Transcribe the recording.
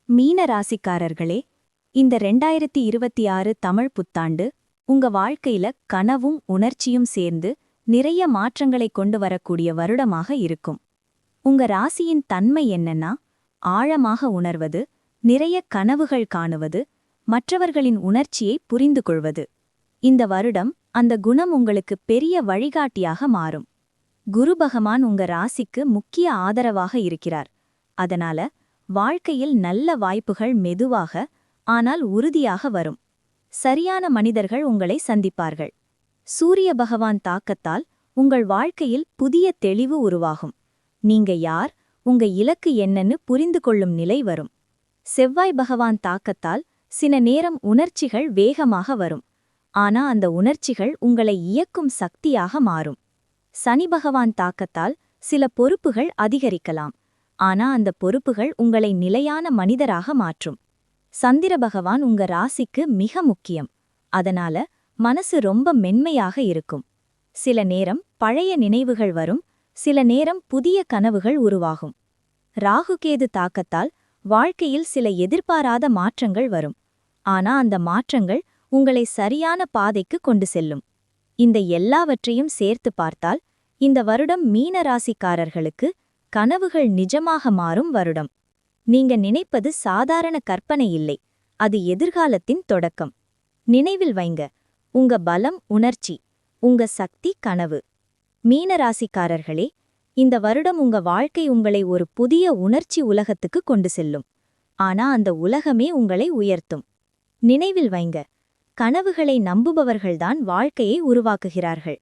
மீன ராசிக்காரர்களே, இந்த 2026 தமிழ் புத்தாண்டு உங்க வாழ்க்கையில கனவும் உணர்ச்சியும் சேர்ந்து நிறைய மாற்றங்களை கொண்டு வரக்கூடிய வருடமாக இருக்கும். உங்க ராசியின் தன்மை என்னன்னா, ஆழமாக உணர்வது, நிறைய கனவுகள் காணுவது, மற்றவர்களின் உணர்ச்சியை புரிந்து கொள்வது. இந்த வருடம் அந்த குணம் உங்களுக்கு பெரிய வழிகாட்டியாக மாறும். குரு பகவான் உங்க ராசிக்கு முக்கிய ஆதரவாக இருக்கிறார். அதனால வாழ்க்கையில் நல்ல வாய்ப்புகள் மெதுவாக ஆனால் உறுதியாக வரும். சரியான மனிதர்கள் உங்களை சந்திப்பார்கள். சூரிய பகவான் தாக்கத்தால் உங்கள் வாழ்க்கையில் புதிய தெளிவு உருவாகும். நீங்க யார், உங்க இலக்கு என்னன்னு புரிந்து கொள்ளும் நிலை வரும். செவ்வாய் பகவான் தாக்கத்தால் சில நேரம் உணர்ச்சிகள் வேகமாக வரும். ஆனா அந்த உணர்ச்சிகள் உங்களை இயக்கும் சக்தியாக மாறும். சனி பகவான் தாக்கத்தால் சில பொறுப்புகள் அதிகரிக்கலாம். ஆனா அந்த பொறுப்புகள் உங்களை நிலையான மனிதராக மாற்றும். சந்திர பகவான் உங்க ராசிக்கு மிக முக்கியம். அதனால மனசு ரொம்ப மென்மையாக இருக்கும். சில நேரம் பழைய நினைவுகள் வரும், சில நேரம் புதிய கனவுகள் உருவாகும். ராகுகேது தாக்கத்தால் வாழ்க்கையில் சில எதிர்பாராத மாற்றங்கள் வரும். ஆனா அந்த மாற்றங்கள் உங்களை சரியான பாதைக்கு கொண்டு செல்லும். இந்த எல்லாவற்றையும் சேர்த்து பார்த்தால் இந்த வருடம் மீன ராசிக்காரர்களுக்கு கனவுகள் நிஜமாக மாறும் வருடம். நீங்க நினைப்பது சாதாரண கற்பனை இல்லை, அது எதிர்காலத்தின் தொடக்கம். நினைவில் வைங்க, உங்க பலம் உணர்ச்சி, உங்க சக்தி கனவு. மீன ராசிக்காரர்களே, இந்த வருடம் உங்க வாழ்க்கை உங்களை ஒரு புதிய உணர்ச்சி உலகத்துக்கு கொண்டு செல்லும். ஆனா அந்த உலகமே உங்களை உயர்த்தும். நினைவில் வைங்க, கனவுகளை நம்புபவர்கள்தான் வாழ்க்கையை உருவாக்குகிறார்கள்.